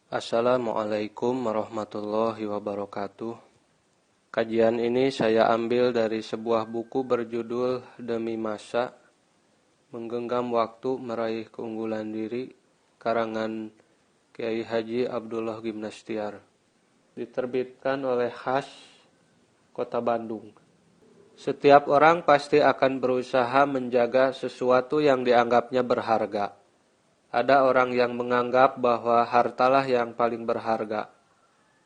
Assalamualaikum warahmatullahi wabarakatuh. Kajian ini saya ambil dari sebuah buku berjudul Demi Masa, Menggenggam Waktu Meraih Keunggulan Diri, karangan Kiai Haji Abdullah Gimnastiar. Diterbitkan oleh Khas, Kota Bandung. Setiap orang pasti akan berusaha menjaga sesuatu yang dianggapnya berharga. Ada orang yang menganggap bahwa hartalah yang paling berharga,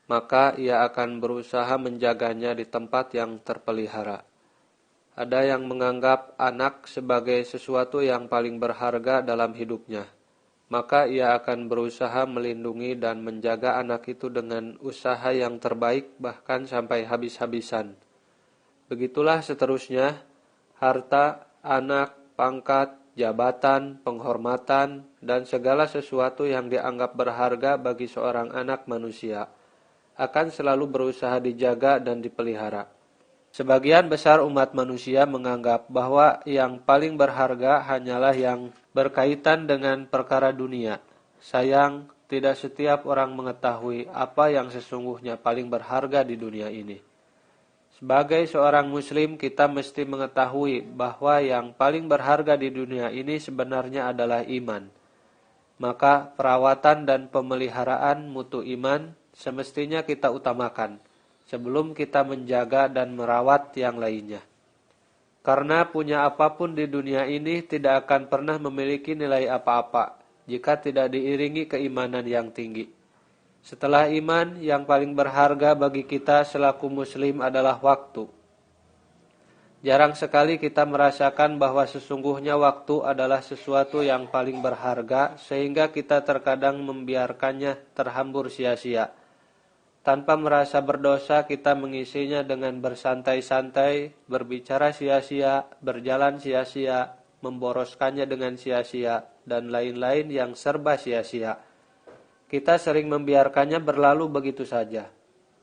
maka ia akan berusaha menjaganya di tempat yang terpelihara. Ada yang menganggap anak sebagai sesuatu yang paling berharga dalam hidupnya, maka ia akan berusaha melindungi dan menjaga anak itu dengan usaha yang terbaik bahkan sampai habis-habisan. Begitulah seterusnya, harta, anak, pangkat, jabatan, penghormatan, dan segala sesuatu yang dianggap berharga bagi seorang anak manusia akan selalu berusaha dijaga dan dipelihara. Sebagian besar umat manusia menganggap bahwa yang paling berharga hanyalah yang berkaitan dengan perkara dunia. Sayang, tidak setiap orang mengetahui apa yang sesungguhnya paling berharga di dunia ini. Sebagai seorang muslim, kita mesti mengetahui bahwa yang paling berharga di dunia ini sebenarnya adalah iman. Maka perawatan dan pemeliharaan mutu iman semestinya kita utamakan sebelum kita menjaga dan merawat yang lainnya. Karena punya apapun di dunia ini tidak akan pernah memiliki nilai apa-apa jika tidak diiringi keimanan yang tinggi. Setelah iman, yang paling berharga bagi kita selaku muslim adalah waktu. Jarang sekali kita merasakan bahwa sesungguhnya waktu adalah sesuatu yang paling berharga, sehingga kita terkadang membiarkannya terhambur sia-sia. Tanpa merasa berdosa, kita mengisinya dengan bersantai-santai, berbicara sia-sia, berjalan sia-sia, memboroskannya dengan sia-sia, dan lain-lain yang serba sia-sia. Kita sering membiarkannya berlalu begitu saja.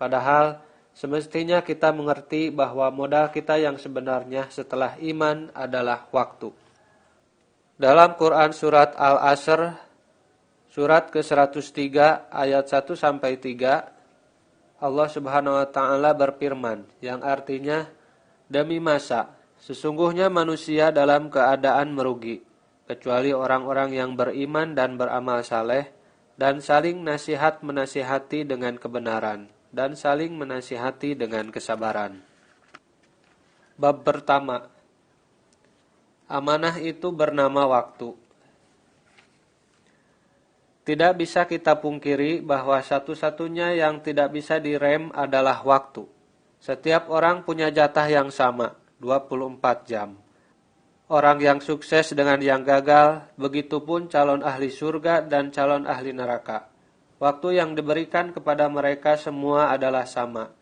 Padahal semestinya kita mengerti bahwa modal kita yang sebenarnya setelah iman adalah waktu. Dalam Quran surat Al-Asr, surat ke-103 ayat 1-3, Allah Subhanahu wa taala berfirman yang artinya, demi masa, sesungguhnya manusia dalam keadaan merugi, kecuali orang-orang yang beriman dan beramal saleh, dan saling nasihat menasihati dengan kebenaran, dan saling menasihati dengan kesabaran. Bab pertama, amanah itu bernama waktu. Tidak bisa kita pungkiri bahwa satu-satunya yang tidak bisa direm adalah waktu. Setiap orang punya jatah yang sama, 24 jam. Orang yang sukses dengan yang gagal, begitupun calon ahli surga dan calon ahli neraka. Waktu yang diberikan kepada mereka semua adalah sama.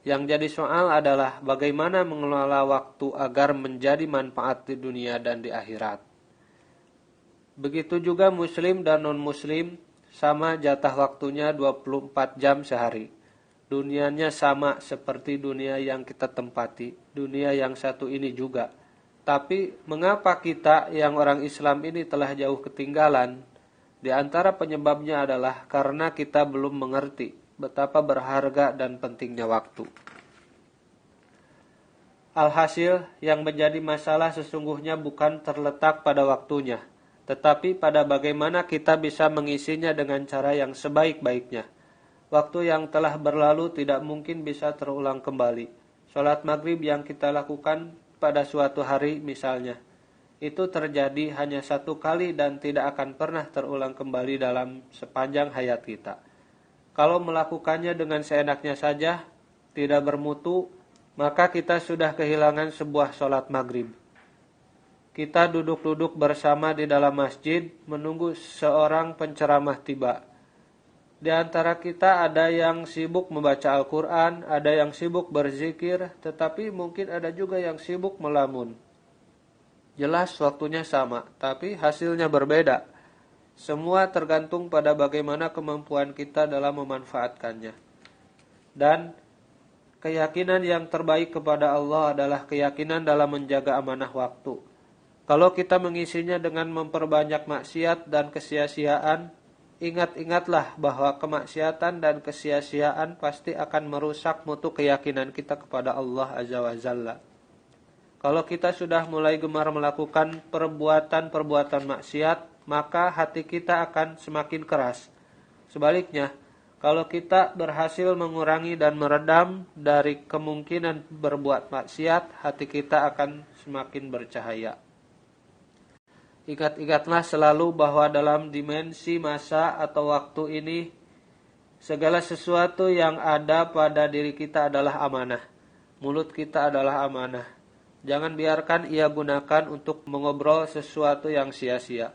Yang jadi soal adalah bagaimana mengelola waktu agar menjadi manfaat di dunia dan di akhirat. Begitu juga muslim dan non-muslim, sama jatah waktunya 24 jam sehari. Dunianya sama seperti dunia yang kita tempati, dunia yang satu ini juga. Tapi mengapa kita yang orang Islam ini telah jauh ketinggalan? Di antara penyebabnya adalah karena kita belum mengerti betapa berharga dan pentingnya waktu. Alhasil, yang menjadi masalah sesungguhnya bukan terletak pada waktunya, tetapi pada bagaimana kita bisa mengisinya dengan cara yang sebaik-baiknya. Waktu yang telah berlalu tidak mungkin bisa terulang kembali. Salat maghrib yang kita lakukan pada suatu hari misalnya, itu terjadi hanya satu kali dan tidak akan pernah terulang kembali dalam sepanjang hayat kita. Kalau melakukannya dengan seenaknya saja, tidak bermutu, maka kita sudah kehilangan sebuah sholat maghrib. Kita duduk-duduk bersama di dalam masjid, menunggu seorang penceramah tiba. Di antara kita ada yang sibuk membaca Al-Quran, ada yang sibuk berzikir, tetapi mungkin ada juga yang sibuk melamun. Jelas waktunya sama, tapi hasilnya berbeda. Semua tergantung pada bagaimana kemampuan kita dalam memanfaatkannya. Dan keyakinan yang terbaik kepada Allah adalah keyakinan dalam menjaga amanah waktu. Kalau kita mengisinya dengan memperbanyak maksiat dan kesia-siaan, ingat-ingatlah bahwa kemaksiatan dan kesia-siaan pasti akan merusak mutu keyakinan kita kepada Allah Azza wa Jalla. Kalau kita sudah mulai gemar melakukan perbuatan-perbuatan maksiat, maka hati kita akan semakin keras. Sebaliknya, kalau kita berhasil mengurangi dan meredam dari kemungkinan berbuat maksiat, hati kita akan semakin bercahaya. Ingat-ingatlah selalu bahwa dalam dimensi masa atau waktu ini, segala sesuatu yang ada pada diri kita adalah amanah. Mulut kita adalah amanah. Jangan biarkan ia gunakan untuk mengobrol sesuatu yang sia-sia.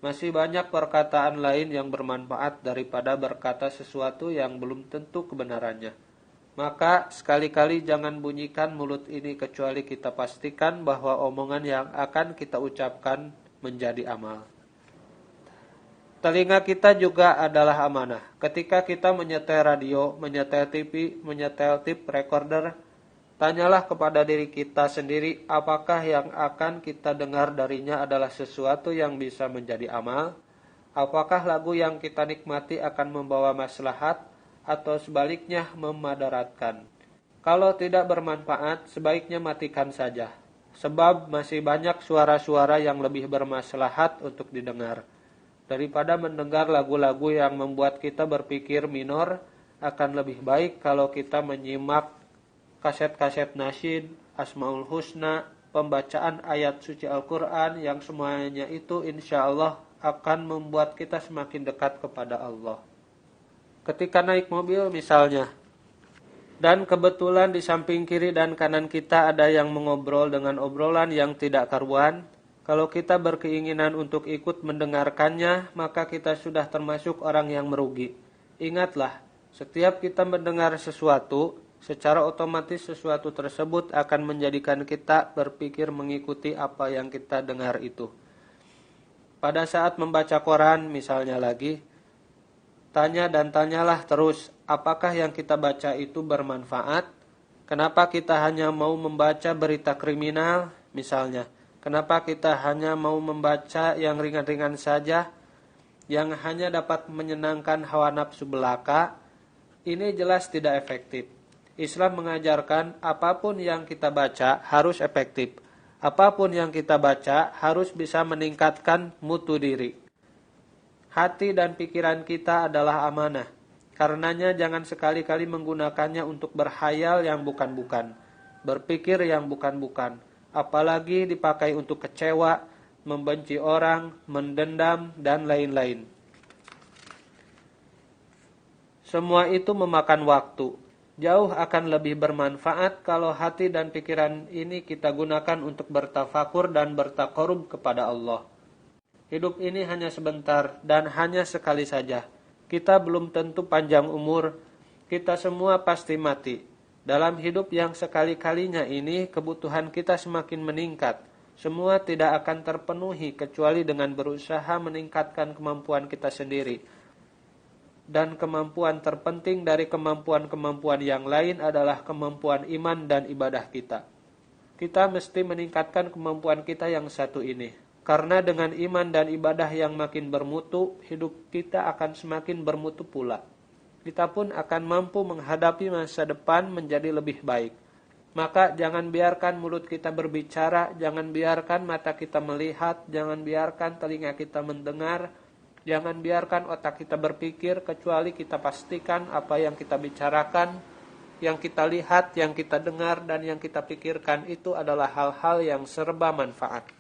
Masih banyak perkataan lain yang bermanfaat daripada berkata sesuatu yang belum tentu kebenarannya. Maka sekali-kali jangan bunyikan mulut ini kecuali kita pastikan bahwa omongan yang akan kita ucapkan menjadi amal. Telinga kita juga adalah amanah. Ketika kita menyetel radio, menyetel TV, menyetel tape recorder, tanyalah kepada diri kita sendiri apakah yang akan kita dengar darinya adalah sesuatu yang bisa menjadi amal, apakah lagu yang kita nikmati akan membawa maslahat atau sebaliknya memadaratkan. Kalau tidak bermanfaat, sebaiknya matikan saja. Sebab masih banyak suara-suara yang lebih bermaslahat untuk didengar. Daripada mendengar lagu-lagu yang membuat kita berpikir minor, akan lebih baik kalau kita menyimak kaset-kaset nasyid, Asmaul Husna, pembacaan ayat suci Al-Quran yang semuanya itu insya Allah akan membuat kita semakin dekat kepada Allah. Ketika naik mobil misalnya, dan kebetulan di samping kiri dan kanan kita ada yang mengobrol dengan obrolan yang tidak karuan, kalau kita berkeinginan untuk ikut mendengarkannya, maka kita sudah termasuk orang yang merugi. Ingatlah, setiap kita mendengar sesuatu, secara otomatis sesuatu tersebut akan menjadikan kita berpikir mengikuti apa yang kita dengar itu. Pada saat membaca koran misalnya lagi, tanya dan tanyalah terus, apakah yang kita baca itu bermanfaat? Kenapa kita hanya mau membaca berita kriminal misalnya? Kenapa kita hanya mau membaca yang ringan-ringan saja, yang hanya dapat menyenangkan hawa nafsu belaka? Ini jelas tidak efektif. Islam mengajarkan apapun yang kita baca harus efektif. Apapun yang kita baca harus bisa meningkatkan mutu diri. Hati dan pikiran kita adalah amanah. Karenanya jangan sekali-kali menggunakannya untuk berhayal yang bukan-bukan, berpikir yang bukan-bukan, apalagi dipakai untuk kecewa, membenci orang, mendendam, dan lain-lain. Semua itu memakan waktu. Jauh akan lebih bermanfaat kalau hati dan pikiran ini kita gunakan untuk bertafakur dan bertaqarrub kepada Allah. Hidup ini hanya sebentar dan hanya sekali saja. Kita belum tentu panjang umur. Kita semua pasti mati. Dalam hidup yang sekali-kalinya ini, kebutuhan kita semakin meningkat. Semua tidak akan terpenuhi kecuali dengan berusaha meningkatkan kemampuan kita sendiri. Dan kemampuan terpenting dari kemampuan-kemampuan yang lain adalah kemampuan iman dan ibadah kita. Kita mesti meningkatkan kemampuan kita yang satu ini. Karena dengan iman dan ibadah yang makin bermutu, hidup kita akan semakin bermutu pula. Kita pun akan mampu menghadapi masa depan menjadi lebih baik. Maka jangan biarkan mulut kita berbicara, jangan biarkan mata kita melihat, jangan biarkan telinga kita mendengar, jangan biarkan otak kita berpikir, kecuali kita pastikan apa yang kita bicarakan, yang kita lihat, yang kita dengar, dan yang kita pikirkan itu adalah hal-hal yang serba manfaat.